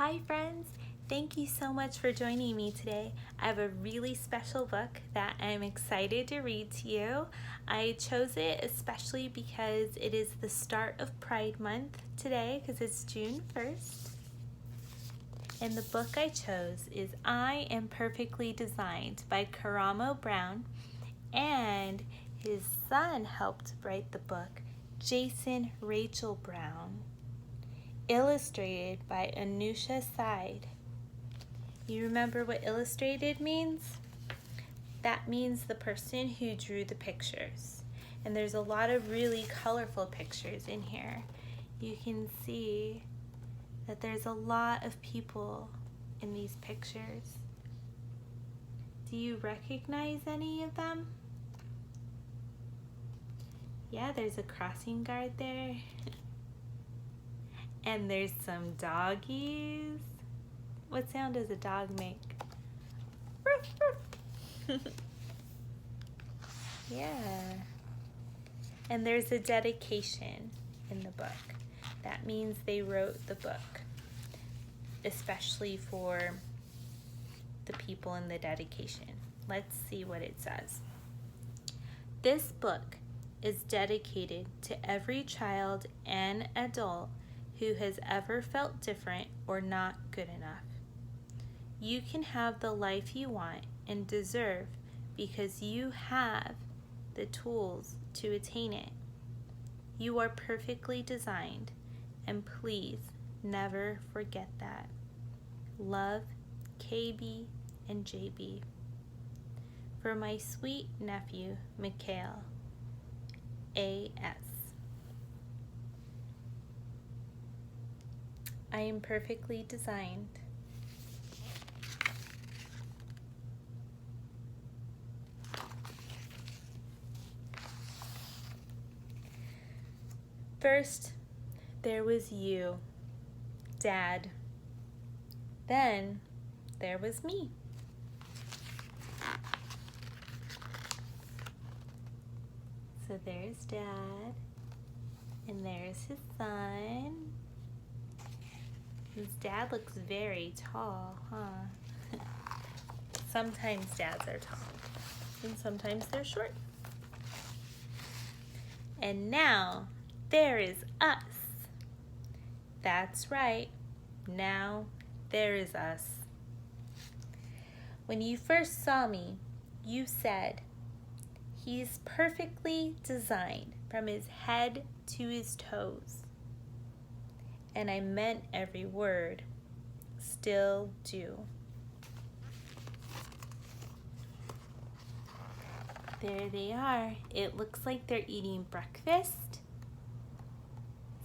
Hi friends, thank you so much for joining me today. I have a really special book that I'm excited to read to you. I chose it especially because it is the start of Pride Month today because it's June 1st. And the book I chose is I Am Perfectly Designed by Karamo Brown, and his son helped write the book, Jason Rachel Brown. Illustrated by Anusha Side. You remember what illustrated means? That means the person who drew the pictures. And there's a lot of really colorful pictures in here. You can see that there's a lot of people in these pictures. Do you recognize any of them? Yeah, there's a crossing guard there. And there's some doggies. What sound does a dog make? Yeah. And there's a dedication in the book. That means they wrote the book, especially for the people in the dedication. Let's see what it says. This book is dedicated to every child and adult who has ever felt different or not good enough. You can have the life you want and deserve because you have the tools to attain it. You are perfectly designed, and please never forget that. Love, KB and JB. For my sweet nephew, Mikhail, A.S. I am perfectly designed. First, there was you, Dad. Then, there was me. So there's Dad, and there's his son. His dad looks very tall, huh? Sometimes dads are tall, and sometimes they're short. And now, there is us. That's right. Now, there is us. When you first saw me, you said, "He's perfectly designed from his head to his toes." And I meant every word, still do. There they are. It looks like they're eating breakfast,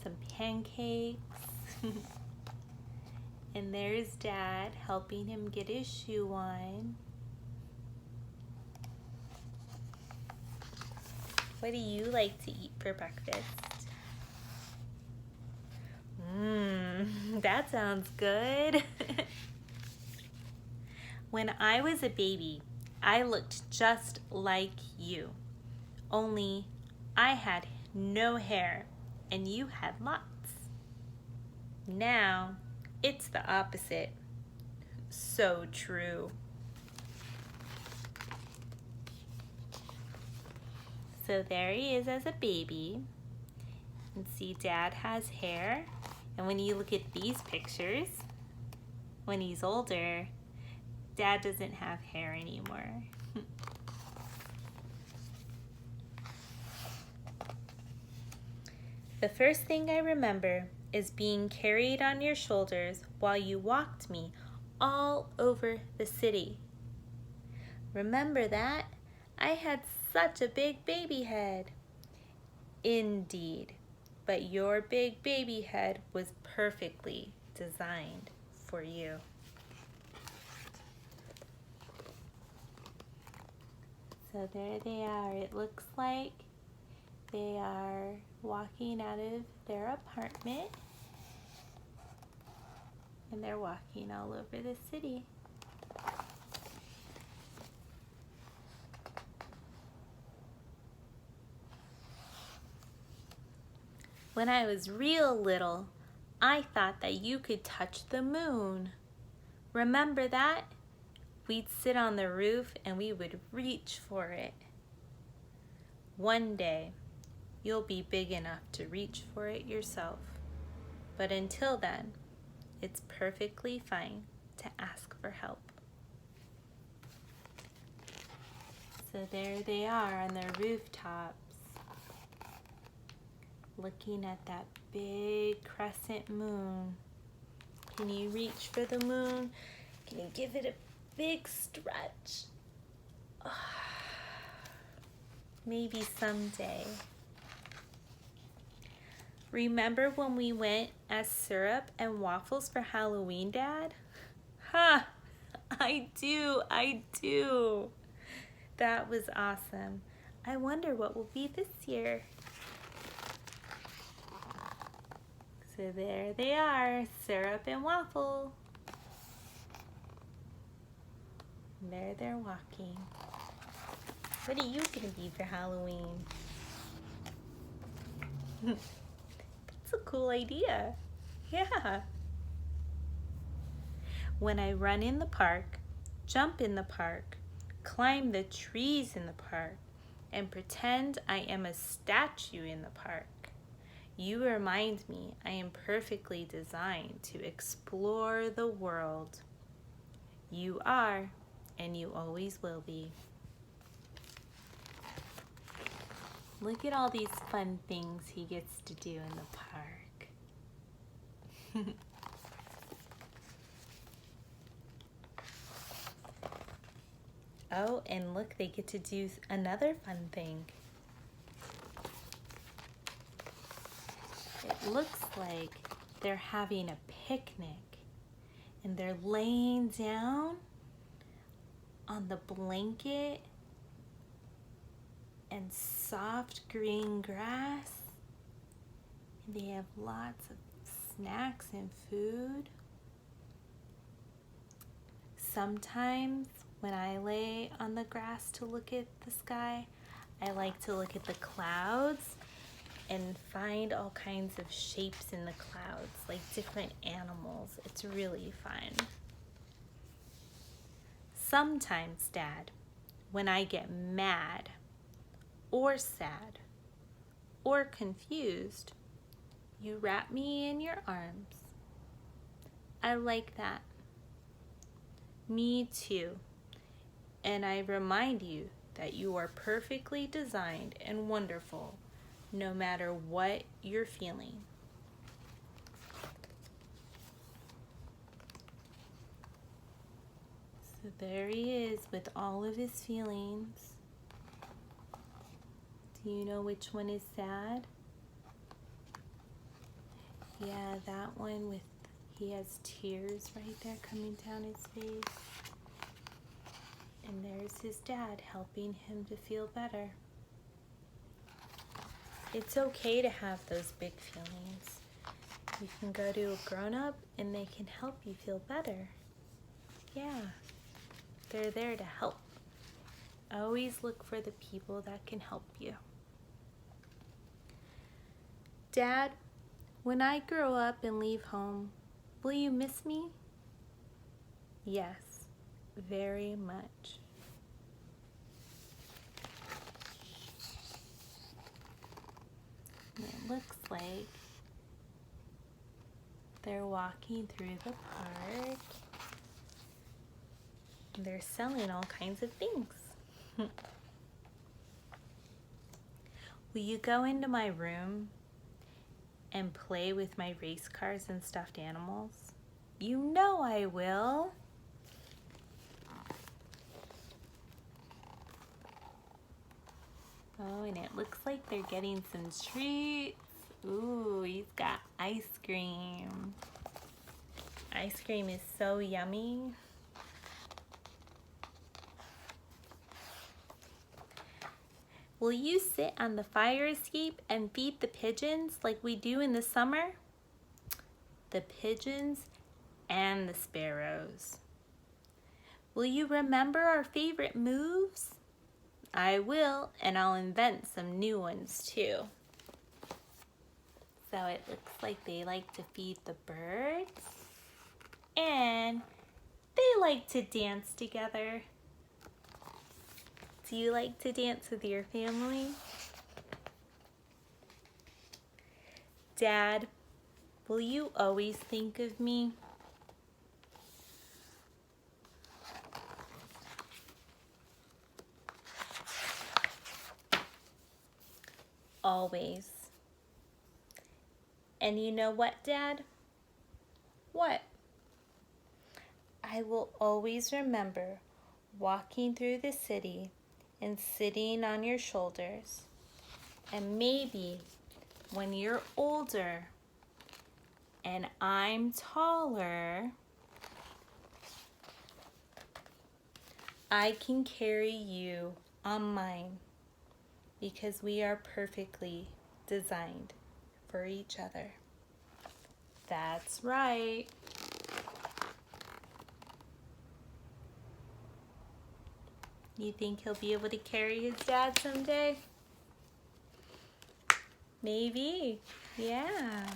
some pancakes, and there's Dad helping him get his shoe on. What do you like to eat for breakfast? That sounds good. When I was a baby, I looked just like you. Only I had no hair and you had lots. Now, it's the opposite. So true. So there he is as a baby. And see, Dad has hair. And when you look at these pictures, when he's older, Dad doesn't have hair anymore. The first thing I remember is being carried on your shoulders while you walked me all over the city. Remember that? I had such a big baby head. Indeed. But your big baby head was perfectly designed for you. So there they are. It looks like they are walking out of their apartment, and they're walking all over the city. When I was real little, I thought that you could touch the moon. Remember that? We'd sit on the roof and we would reach for it. One day, you'll be big enough to reach for it yourself. But until then, it's perfectly fine to ask for help. So there they are on their rooftops, looking at that big crescent moon. Can you reach for the moon? Can you give it a big stretch? Maybe someday. Remember when we went as syrup and waffles for Halloween, Dad? Ha! I do. That was awesome. I wonder what will be this year. So there they are, syrup and waffle. And there they're walking. What are you gonna be for Halloween? That's a cool idea. Yeah. When I run in the park, jump in the park, climb the trees in the park, and pretend I am a statue in the park, you remind me I am perfectly designed to explore the world. You are, and you always will be. Look at all these fun things he gets to do in the park. Oh, and look, they get to do another fun thing. It looks like they're having a picnic and they're laying down on the blanket and soft green grass. And they have lots of snacks and food. Sometimes when I lay on the grass to look at the sky, I like to look at the clouds and find all kinds of shapes in the clouds, like different animals. It's really fun. Sometimes, Dad, when I get mad or sad or confused, you wrap me in your arms. I like that. Me too. And I remind you that you are perfectly designed and wonderful, no matter what you're feeling. So there he is with all of his feelings. Do you know which one is sad? Yeah, that one with, he has tears right there coming down his face. And there's his dad helping him to feel better. It's okay to have those big feelings. You can go to a grown-up and they can help you feel better. Yeah, they're there to help. Always look for the people that can help you. Dad, when I grow up and leave home, will you miss me? Yes, very much. And it looks like they're walking through the park. They're selling all kinds of things. Will you go into my room and play with my race cars and stuffed animals? You know I will. Oh, and it looks like they're getting some treats. Ooh, he's got ice cream. Ice cream is so yummy. Will you sit on the fire escape and feed the pigeons like we do in the summer? The pigeons and the sparrows. Will you remember our favorite moves? I will, and I'll invent some new ones too. So it looks like they like to feed the birds and they like to dance together. Do you like to dance with your family? Dad, will you always think of me? Always. And you know what, Dad? What? I will always remember walking through the city and sitting on your shoulders. And maybe when you're older and I'm taller, I can carry you on mine because we are perfectly designed for each other. That's right. You think he'll be able to carry his dad someday? Maybe. Yeah.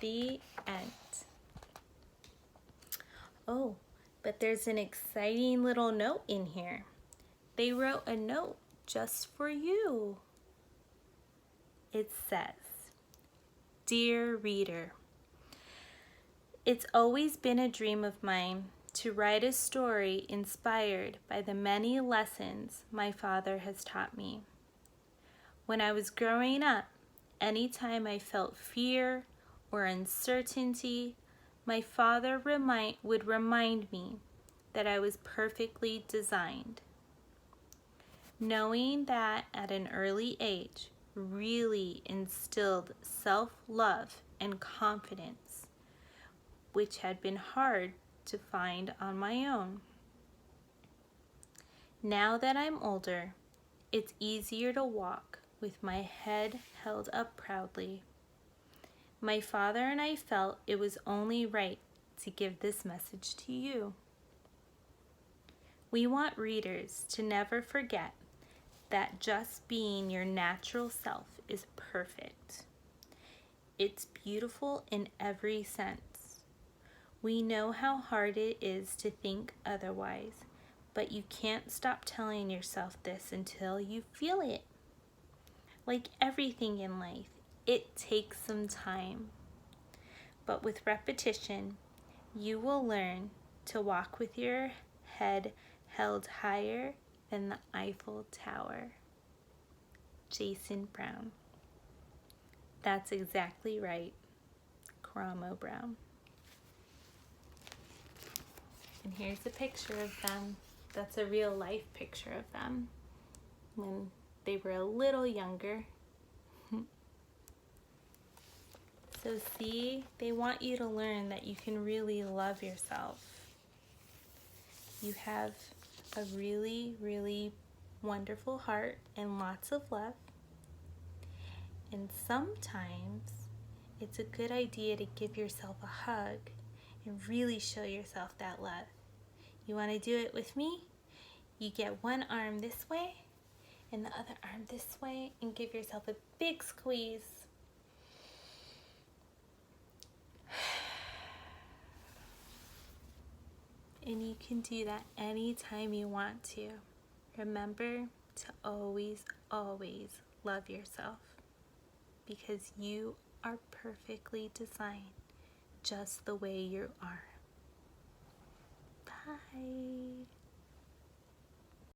The end. Oh, but there's an exciting little note in here. They wrote a note just for you. It says, "Dear reader, it's always been a dream of mine to write a story inspired by the many lessons my father has taught me. When I was growing up, anytime I felt fear or uncertainty, my father would remind me that I was perfectly designed. Knowing that at an early age really instilled self-love and confidence, which had been hard to find on my own. Now that I'm older, it's easier to walk with my head held up proudly. My father and I felt it was only right to give this message to you. We want readers to never forget that just being your natural self is perfect. It's beautiful in every sense. We know how hard it is to think otherwise, but you can't stop telling yourself this until you feel it. Like everything in life, it takes some time. But with repetition, you will learn to walk with your head held higher than the Eiffel Tower." Jason Brown. That's exactly right, Karamo Brown. And here's a picture of them. That's a real life picture of them when they were a little younger. So see, they want you to learn that you can really love yourself. You have a really, really wonderful heart and lots of love. And sometimes it's a good idea to give yourself a hug and really show yourself that love. You want to do it with me? You get one arm this way and the other arm this way and give yourself a big squeeze. And you can do that anytime you want to. Remember to always, always love yourself because you are perfectly designed just the way you are. Bye.